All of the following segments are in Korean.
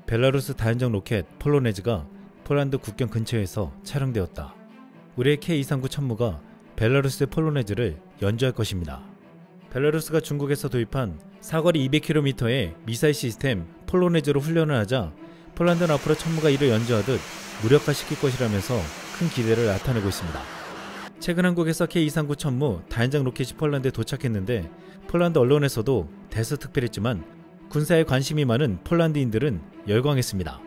벨라루스 다연장 로켓 폴로네즈가 폴란드 국경 근처에서 촬영되었다. 우리의 K239 천무가 벨라루스의 폴로네즈를 연주할 것입니다. 벨라루스가 중국에서 도입한 사거리 200km의 미사일 시스템 폴로네즈로 훈련을 하자 폴란드는 앞으로 천무가 이를 연주하듯 무력화시킬 것이라면서 큰 기대를 나타내고 있습니다. 최근 한국에서 K239 천무 다연장 로켓이 폴란드에 도착했는데 폴란드 언론에서도 대서특필했지만 군사에 관심이 많은 폴란드인들은 열광했습니다.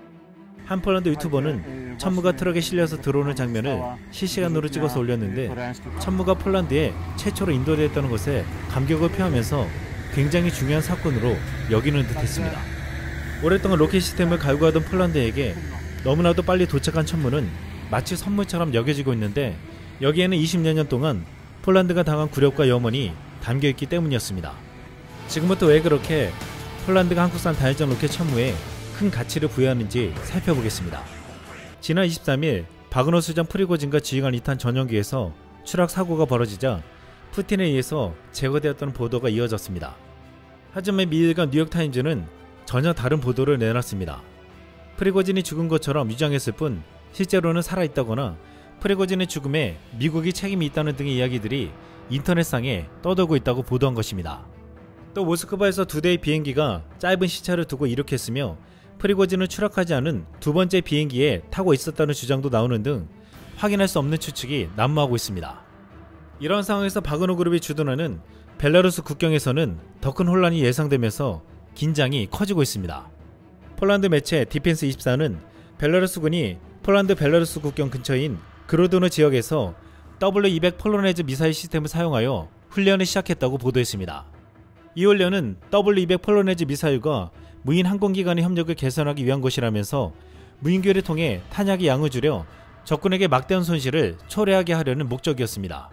한 폴란드 유튜버는 천무가 트럭에 실려서 들어오는 장면을 실시간으로 찍어서 올렸는데 천무가 폴란드에 최초로 인도되었다는 것에 감격을 표하면서 굉장히 중요한 사건으로 여기는 듯 했습니다. 오랫동안 로켓 시스템을 갈구하던 폴란드에게 너무나도 빨리 도착한 천무는 마치 선물처럼 여겨지고 있는데 여기에는 20여 년 동안 폴란드가 당한 굴욕과 염원이 담겨있기 때문이었습니다. 지금부터 왜 그렇게 폴란드가 한국산 다연장 로켓 천무에 큰 가치를 부여하는지 살펴보겠습니다. 지난 23일 바그너 수장 프리고진과 지휘관 2탄 전용기에서 추락 사고가 벌어지자 푸틴에 의해서 제거되었다는 보도가 이어졌습니다. 하지만 미일간 뉴욕타임즈는 전혀 다른 보도를 내놨습니다. 프리고진이 죽은 것처럼 위장했을 뿐 실제로는 살아있다거나 프리고진의 죽음에 미국이 책임이 있다는 등의 이야기들이 인터넷상에 떠돌고 있다고 보도한 것입니다. 또 모스크바에서 2대의 비행기가 짧은 시차를 두고 이륙했으며 프리고진은 추락하지 않은 두 번째 비행기에 타고 있었다는 주장도 나오는 등 확인할 수 없는 추측이 난무하고 있습니다. 이런 상황에서 바그너 그룹이 주둔하는 벨라루스 국경에서는 더 큰 혼란이 예상되면서 긴장이 커지고 있습니다. 폴란드 매체 디펜스24는 벨라루스군이 폴란드 벨라루스 국경 근처인 그로드노 지역에서 W200 폴로네즈 미사일 시스템을 사용하여 훈련을 시작했다고 보도했습니다. 이 훈련은 W200 폴로네즈 미사일과 무인 항공기 간의 협력을 개선하기 위한 것이라면서 무인기를 통해 탄약의 양을 줄여 적군에게 막대한 손실을 초래하게 하려는 목적이었습니다.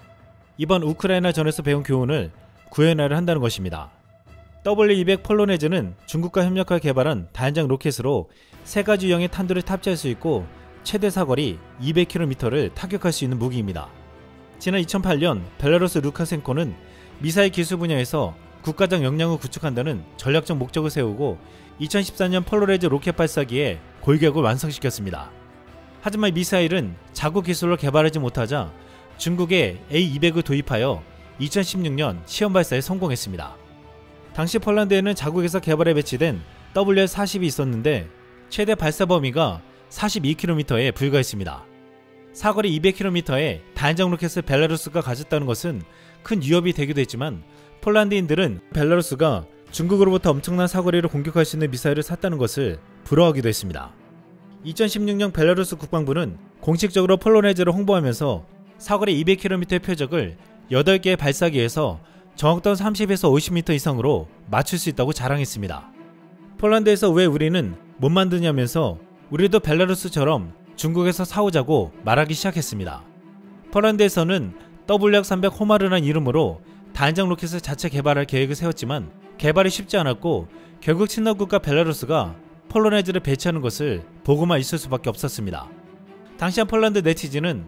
이번 우크라이나 전에서 배운 교훈을 구현하려 한다는 것입니다. W200 폴로네즈는 중국과 협력하여 개발한 다연장 로켓으로 3가지 유형의 탄두를 탑재할 수 있고 최대 사거리 200km를 타격할 수 있는 무기입니다. 지난 2008년 벨라루스 루카센코는 미사일 기술 분야에서 국가적 역량을 구축한다는 전략적 목적을 세우고 2014년 폴로네즈 로켓 발사기에 골격을 완성시켰습니다. 하지만 미사일은 자국 기술로 개발하지 못하자 중국의 A200을 도입하여 2016년 시험 발사에 성공했습니다. 당시 폴란드에는 자국에서 개발에 배치된 WS-40이 있었는데 최대 발사 범위가 42km에 불과했습니다. 사거리 200km의 다연장 로켓을 벨라루스가 가졌다는 것은 큰 위협이 되기도 했지만 폴란드인들은 벨라루스가 중국으로부터 엄청난 사거리를 공격할 수 있는 미사일을 샀다는 것을 부러워하기도 했습니다. 2016년 벨라루스 국방부는 공식적으로 폴로네즈를 홍보하면서 사거리 200km의 표적을 8개의 발사기에서 정확도 30에서 50m 이상으로 맞출 수 있다고 자랑했습니다. 폴란드에서 왜 우리는 못 만드냐면서 우리도 벨라루스처럼 중국에서 사오자고 말하기 시작했습니다. 폴란드에서는 WR300 호마르란 이름으로 다연장 로켓을 자체 개발할 계획을 세웠지만 개발이 쉽지 않았고 결국 친러국가 벨라루스가 폴로네즈를 배치하는 것을 보고만 있을 수밖에 없었습니다. 당시 한 폴란드 네티즌은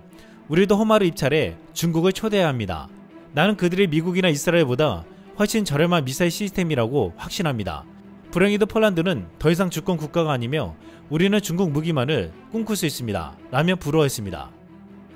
우리도 호마르 입찰에 중국을 초대해야 합니다. 나는 그들이 미국이나 이스라엘보다 훨씬 저렴한 미사일 시스템이라고 확신합니다. 불행히도 폴란드는 더 이상 주권 국가가 아니며 우리는 중국 무기만을 꿈꿀 수 있습니다. 라며 부러워했습니다.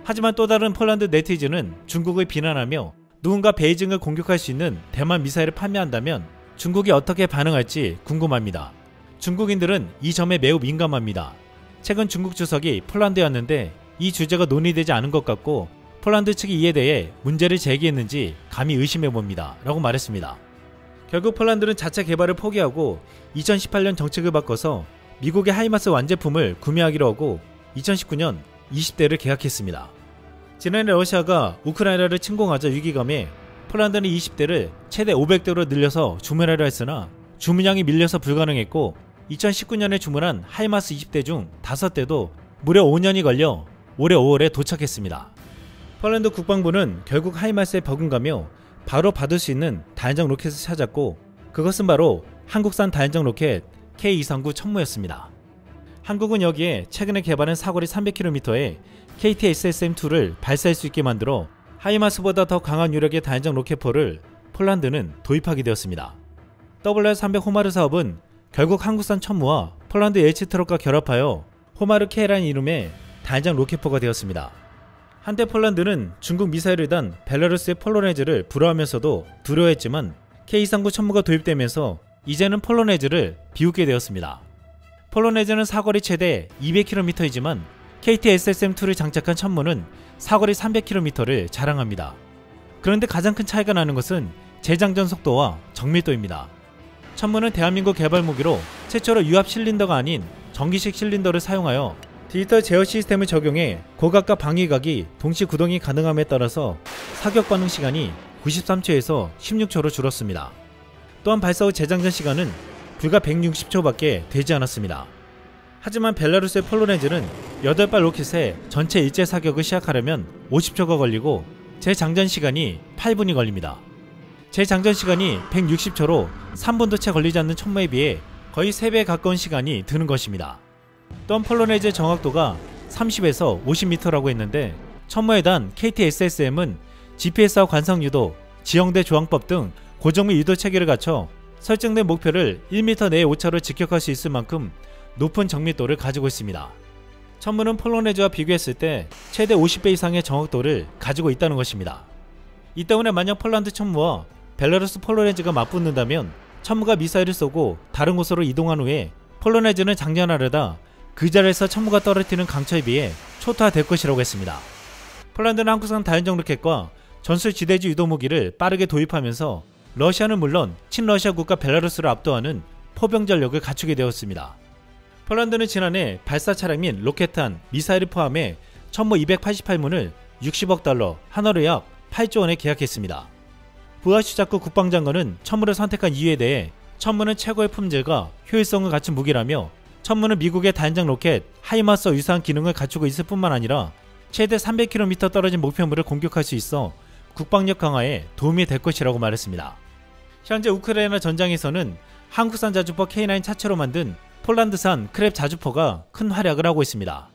하지만 또 다른 폴란드 네티즌은 중국을 비난하며 누군가 베이징을 공격할 수 있는 대만 미사일을 판매한다면 중국이 어떻게 반응할지 궁금합니다. 중국인들은 이 점에 매우 민감합니다. 최근 중국 주석이 폴란드에 왔는데 이 주제가 논의되지 않은 것 같고 폴란드 측이 이에 대해 문제를 제기했는지 감히 의심해봅니다. 라고 말했습니다. 결국 폴란드는 자체 개발을 포기하고 2018년 정책을 바꿔서 미국의 하이마스 완제품을 구매하기로 하고 2019년 20대를 계약했습니다. 지난해 러시아가 우크라이나를 침공하자 위기감에 폴란드는 20대를 최대 500대로 늘려서 주문하려 했으나 주문량이 밀려서 불가능했고 2019년에 주문한 하이마스 20대 중 5대도 무려 5년이 걸려 올해 5월에 도착했습니다. 폴란드 국방부는 결국 하이마스에 버금가며 바로 받을 수 있는 다연장 로켓을 찾았고 그것은 바로 한국산 다연장 로켓 K239 천무였습니다. 한국은 여기에 최근에 개발한 사거리 300km의 KT-SSM-2를 발사할 수 있게 만들어 하이마스보다 더 강한 유력의 다연장 로켓포를 폴란드는 도입하게 되었습니다. WR300 호마르 사업은 결국 한국산 천무와 폴란드 H 트럭과 결합하여 호마르 K라는 이름의 단장 로켓포가 되었습니다. 한때 폴란드는 중국 미사일을 단 벨라루스의 폴로네즈를 부러워하면서도 두려워했지만 K239 천무가 도입되면서 이제는 폴로네즈를 비웃게 되었습니다. 폴로네즈는 사거리 최대 200km이지만 KT-SSM-2를 장착한 천무는 사거리 300km를 자랑합니다. 그런데 가장 큰 차이가 나는 것은 재장전 속도와 정밀도입니다. 천무는 대한민국 개발 무기로 최초로 유압 실린더가 아닌 전기식 실린더를 사용하여 디지털 제어 시스템을 적용해 고각과 방위각이 동시 구동이 가능함에 따라서 사격 반응 시간이 93초에서 16초로 줄었습니다. 또한 발사 후 재장전 시간은 불과 160초밖에 되지 않았습니다. 하지만 벨라루스의 폴로네즈는 8발 로켓에 전체 일제 사격을 시작하려면 50초가 걸리고 재장전 시간이 8분이 걸립니다. 재장전 시간이 160초로 3분도 채 걸리지 않는 천무에 비해 거의 3배에 가까운 시간이 드는 것입니다. 또한 폴로네즈의 정확도가 30에서 50m라고 했는데 천무에 단 KT-SSM은 GPS와 관상유도, 지형대 조항법 등 고정밀 유도 체계를 갖춰 설정된 목표를 1m 내의 오차로 직격할 수 있을 만큼 높은 정밀도를 가지고 있습니다. 천무는 폴로네즈와 비교했을 때 최대 50배 이상의 정확도를 가지고 있다는 것입니다. 이 때문에 만약 폴란드 천무와 벨라루스 폴로네즈가 맞붙는다면 천무가 미사일을 쏘고 다른 곳으로 이동한 후에 폴로네즈는 장전하려다 그 자리에서 천무가 떨어뜨리는 강철에 비해 초토화될 것이라고 했습니다. 폴란드는 한국산 다연정 로켓과 전술 지대지 유도 무기를 빠르게 도입하면서 러시아는 물론 친러시아 국가 벨라루스를 압도하는 포병 전력을 갖추게 되었습니다. 폴란드는 지난해 발사 차량 및 로켓탄, 미사일을 포함해 천무 288문을 60억 달러, 한화로 약 8조 원에 계약했습니다. 부하슈자쿠 국방장관은 천무를 선택한 이유에 대해 천무는 최고의 품질과 효율성을 갖춘 무기라며 천무는 미국의 단장 로켓 하이마스와 유사한 기능을 갖추고 있을 뿐만 아니라 최대 300km 떨어진 목표물을 공격할 수 있어 국방력 강화에 도움이 될 것이라고 말했습니다. 현재 우크라이나 전장에서는 한국산 자주포 K9 차체로 만든 폴란드산 크랩 자주포가 큰 활약을 하고 있습니다.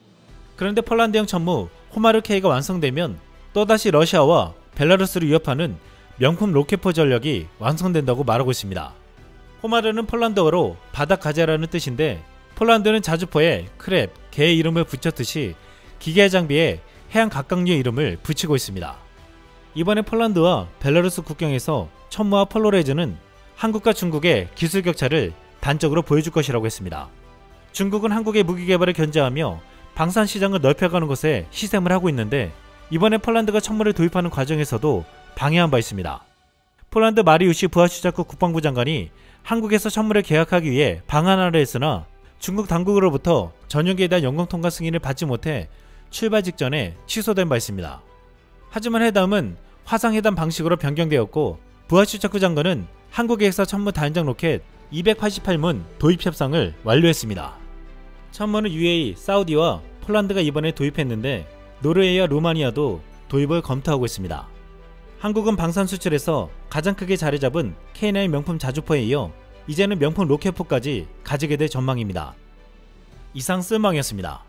그런데 폴란드형 천무 호마르 K가 완성되면 또다시 러시아와 벨라루스를 위협하는 명품 로켓포 전력이 완성된다고 말하고 있습니다. 호마르는 폴란드어로 바닥 가재라는 뜻인데 폴란드는 자주포에 크랩, 개의 이름을 붙였듯이 기계 장비에 해양 각각류의 이름을 붙이고 있습니다. 이번에 폴란드와 벨라루스 국경에서 천무와 폴로네즈는 한국과 중국의 기술 격차를 단적으로 보여줄 것이라고 했습니다. 중국은 한국의 무기 개발을 견제하며 방산 시장을 넓혀가는 것에 희생을 하고 있는데 이번에 폴란드가 천무를 도입하는 과정에서도 방해한 바 있습니다. 폴란드 마리우시 부하슈자쿠 국방부 장관이 한국에서 천무를 계약하기 위해 방한하려 했으나 중국 당국으로부터 전용기에 대한 영공 통과 승인을 받지 못해 출발 직전에 취소된 바 있습니다. 하지만 회담은 화상회담 방식으로 변경되었고 부하슈자쿠 장관은 한국에서 천무 다연장 로켓 288문 도입 협상을 완료했습니다. 천무는 UAE, 사우디와 폴란드가 이번에 도입했는데 노르웨이와 루마니아도 도입을 검토하고 있습니다. 한국은 방산 수출에서 가장 크게 자리 잡은 K9 명품 자주포에 이어 이제는 명품 로켓포까지 가지게 될 전망입니다. 이상 쓸망이었습니다.